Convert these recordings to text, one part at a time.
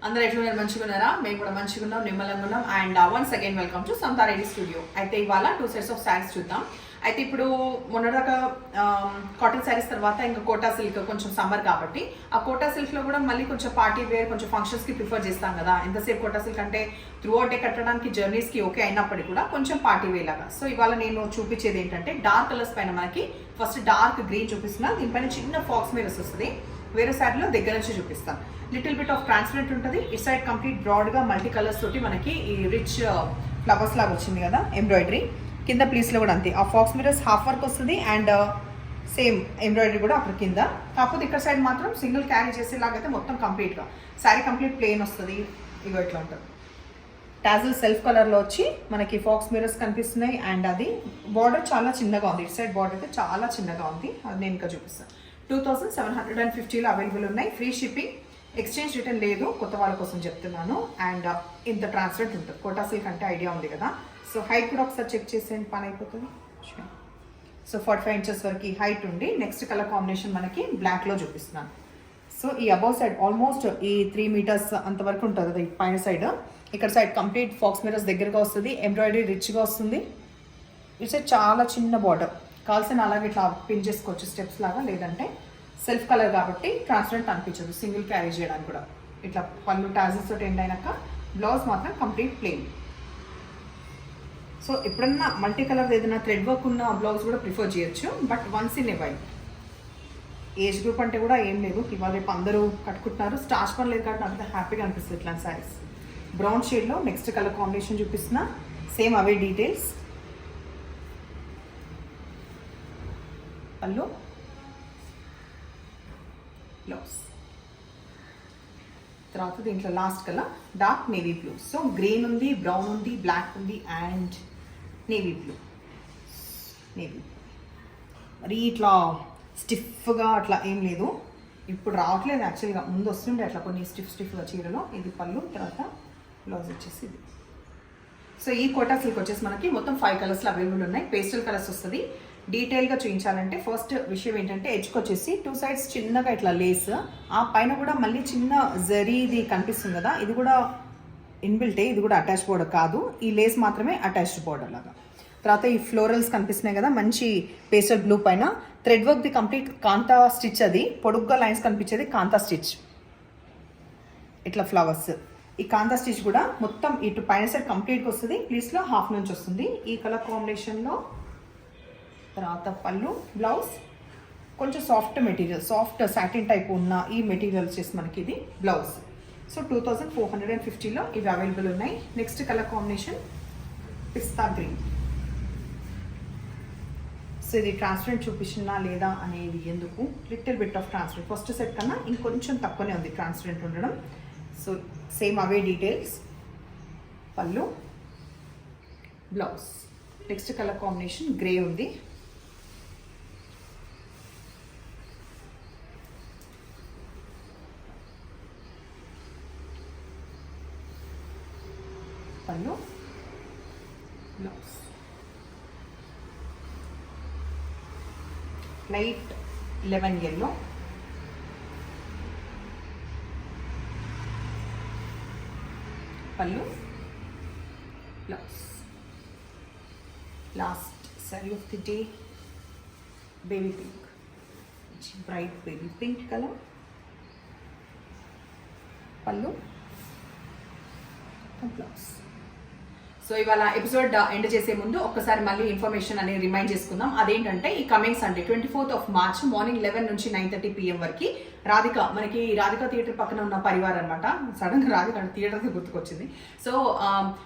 అందరూ ఎట్లున్నారు? మంచిగా ఉన్నారా? మేము కూడా మంచిగా ఉన్నాం, నిమ్మలంగా ఉన్నాం. And once again welcome to Samata Reddy studio. అయితే ఇవాళ 2 సెట్స్ ఆఫ్ శారీస్ చూద్దాం. అయితే ఇప్పుడు మొన్నదాకా కాటన్ శారీస్ తర్వాత ఇంకా కోటా సిల్క్, కొంచెం సమ్మర్ కాబట్టి ఆ కోటా సిల్క్లో కూడా మళ్ళీ కొంచెం పార్టీ వేర్, కొంచెం ఫంక్షన్స్కి ప్రిఫర్ చేస్తాం కదా. ఎంతసేపు కోటా సిల్క్ అంటే త్రూ అవుట్ డే కట్టడానికి జర్నీస్కి ఓకే అయినప్పటికీ కూడా కొంచెం పార్టీ వేర్ లాగా. సో ఇవాళ నేను చూపించేది ఏంటంటే డార్క్ కలర్స్ పైన మనకి ఫస్ట్ డార్క్ గ్రీన్ చూపిస్తున్నా, దీనిపైన చిన్న ఫాక్స్ మిరర్స్ వస్తుంది. వేరే శారీలో దగ్గర నుంచి చూపిస్తాను. లిటిల్ బిట్ ఆఫ్ ట్రాన్స్పరెంట్ ఉంటుంది. ఇట్ సైడ్ కంప్లీట్ బ్రాడ్గా మల్టీ కలర్స్ తోటి మనకి ఈ రిచ్ ఫ్లవర్స్ లాగా వచ్చింది కదా ఎంబ్రాయిడరీ. కింద ప్లీస్లో కూడా అంతే, ఆ ఫాక్స్ మిరర్స్ హాఫ్ వర్క్ వస్తుంది అండ్ సేమ్ ఎంబ్రాయిడరీ కూడా అక్కడ కింద. కాకపోతే ఇక్కడ సైడ్ మాత్రం సింగిల్ క్యారీ చేసేలాగైతే మొత్తం కంప్లీట్గా శారీ కంప్లీట్ ప్లెయిన్ వస్తుంది. ఇవి ఎట్లా ఉంటుంది, టాజిల్ సెల్ఫ్ కలర్లో వచ్చి మనకి ఫాక్స్ మిరర్స్ కనిపిస్తున్నాయి. అండ్ అది బార్డర్ చాలా చిన్నగా ఉంది. ఇటు సైడ్ బార్డర్ అయితే చాలా చిన్నగా ఉంది. అది నేను ఇంకా చూపిస్తాను. 2750లో అవైలబుల్ ఉన్నాయి. ఫ్రీ షిప్పింగ్, ఎక్స్చేంజ్ రిటర్న్ లేదు, కొత్త వాళ్ళ కోసం చెప్తున్నాను. అండ్ ఇంత ట్రాన్స్పరెంట్ ఉంటుంది. కోటా సిల్క్ అంటే ఐడియా ఉంది కదా. సో హైట్ కూడా ఒకసారి చెక్ చేసేయండి, పని అయిపోతుంది. సో 45 ఇంచెస్ వరకు హైట్ ఉండి నెక్స్ట్ కలర్ కాంబినేషన్ మనకి బ్లాక్లో చూపిస్తున్నాను. సో ఈ అబౌవ్ సైడ్ ఆల్మోస్ట్ ఈ 3 మీటర్స్ అంతవరకు ఉంటుంది కదా. ఈ పైన సైడ్, ఇక్కడ సైడ్ కంప్లీట్ ఫాక్స్ మిరర్స్ దగ్గరగా వస్తుంది. ఎంబ్రాయిడరీ రిచ్గా వస్తుంది. ఇటు సైడ్ చాలా చిన్న బార్డర్, కాల్సిన అలాగే ఇట్లా పిన్ చేసుకోవచ్చు స్టెప్స్ లాగా. లేదంటే సెల్ఫ్ కలర్ కాబట్టి ట్రాన్స్పరెంట్ అనిపించదు, సింగిల్ క్యారీ చేయడానికి కూడా. ఇట్లా పళ్ళు టాజిల్స్ తోటి ఎండ్ అయినాక బ్లౌజ్ మాత్రం కంప్లీట్ ప్లెయిన్. సో ఎప్పుడన్నా మల్టీ కలర్ ఏదైనా థ్రెడ్ వర్క్ ఉన్న బ్లౌజ్ కూడా ప్రిఫర్ చేయొచ్చు, but once in a while. Age group అంటే కూడా ఏం లేదు, ఇవాళ రేపు అందరూ కట్టుకుంటున్నారు. స్టార్చ్ పని లేదు కాబట్టి అంత హ్యాపీగా అనిపిస్తుంది ఇట్లాంటి శారీస్. బ్రౌన్ షేడ్లో నెక్స్ట్ కలర్ కాంబినేషన్ చూపిస్తున్నా, సేమ్ అవే డీటెయిల్స్. పళ్ళు, బ్లౌజ్. తర్వాత దీంట్లో last colour dark navy blue. So green ఉంది, బ్రౌన్ ఉంది, బ్లాక్ ఉంది అండ్ నేవీ బ్లూ. నేవీ మరి ఇట్లా స్టిఫ్గా అట్లా ఏం లేదు, ఇప్పుడు రావట్లేదు యాక్చువల్గా. ముందు వస్తుండే అట్లా కొన్ని స్టిఫ్గా చీరలో. ఇది పళ్ళు, తర్వాత బ్లౌజ్ వచ్చేసి ఇది. సో ఈ కోటా సిల్క్ వచ్చేసి మనకి మొత్తం 5 కలర్స్లో అవైలబుల్ ఉన్నాయి. పేస్టల్ కలర్స్ వస్తుంది. డీటెయిల్గా చూపించాలంటే ఫస్ట్ విషయం ఏంటంటే ఎడ్జ్కి వచ్చేసి 2 సైడ్స్ చిన్నగా ఇట్లా లేస్, ఆ పైన కూడా మళ్ళీ చిన్న జరీది కనిపిస్తుంది కదా, ఇది కూడా ఇన్బిల్టే, ఇది కూడా అటాచ్ బోర్డర్ కాదు. ఈ లేస్ మాత్రమే అటాచ్డ్ బోర్డర్ లాగా. తర్వాత ఈ ఫ్లోరల్స్ కనిపిస్తున్నాయి కదా, మంచి పేస్టల్ బ్లూ పైన థ్రెడ్ వర్క్ది కంప్లీట్ కాంతా స్టిచ్. అది పొడుగ్గా లైన్స్ కనిపించేది కాంతా స్టిచ్. ఇట్లా ఫ్లవర్స్, ఈ కాంతా స్టిచ్ కూడా మొత్తం ఇటు పైన సైడ్ కంప్లీట్గా వస్తుంది. ప్లీస్లో హాఫ్ నుంచి వస్తుంది ఈ కలర్ కాంబినేషన్లో. తర్వాత పళ్ళు, బ్లౌజ్. కొంచెం soft material, soft satin type ఉన్న ఈ మెటీరియల్ వచ్చేసి మనకి ఇది బ్లౌజ్. సో 2450లో ఇవి అవైలబుల్ ఉన్నాయి. నెక్స్ట్ కలర్ కాంబినేషన్ పిస్తా గ్రీన్. సో ఇది ట్రాన్స్పరెంట్ చూపించినా లేదా అనేది ఎందుకు, little bit of transparent. First set కన్నా ఇంకొంచెం తక్కువనే ఉంది ట్రాన్స్పరెంట్ ఉండడం. సో సేమ్ అవే డీటెయిల్స్. పళ్ళు, blouse. Next colour combination grey ఉంది. పళ్ళు, బ్లౌజ్. Light lemon yellow. పళ్ళు, blouse. Last sari of the day, baby pink, bright baby pink colour. పళ్ళు, బ్లౌజ్. సో ఇవాళ ఎపిసోడ్ ఎండ్ చేసే ముందు ఒక్కసారి మళ్ళీ ఇన్ఫర్మేషన్ అనేది రిమైండ్ చేసుకుందాం. అదేంటంటే ఈ coming Sunday 24th March morning 11 నుంచి 9:30 PM వరకు రాధిక, మనకి రాధిక థియేటర్ పక్కన ఉన్న పరివార్ అనమాట. సడన్గా రాధిక థియేటర్కి గుర్తుకొచ్చింది. సో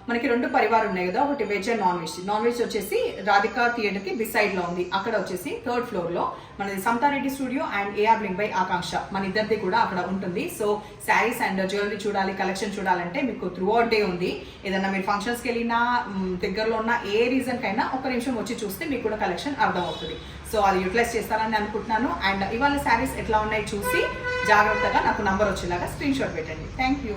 మనకి 2 పరివార్ ఉన్నాయి కదా, ఒకటి veg and non veg. Non veg వచ్చేసి రాధిక థియేటర్కి బిసైడ్లో ఉంది. అక్కడ వచ్చేసి 3rd ఫ్లోర్లో మనది Samatha Reddy studio and AR blink by Akanksha, మన ఇద్దరిది కూడా అక్కడ ఉంటుంది. సో శారీస్ అండ్ జ్యువెలరీ చూడాలి, కలెక్షన్ చూడాలంటే మీకు త్రూ అవుట్ డే ఉంది. ఏదన్నా మీరు ఫంక్షన్స్కి వెళ్ళినా, దగ్గరలో ఉన్న ఏ రీజన్ కైనా ఒక నిమిషం వచ్చి చూస్తే మీకు కూడా కలెక్షన్ అర్థం అవుతుంది. సో అది యూటిలైజ్ చేస్తారని అనుకుంటున్నాను. అండ్ ఇవాళ శారీస్ ఎట్లా ఉన్నాయి చూసి జాగ్రత్తగా నాకు నంబర్ వచ్చేలాగా స్క్రీన్ షాట్ పెట్టండి. Thank you.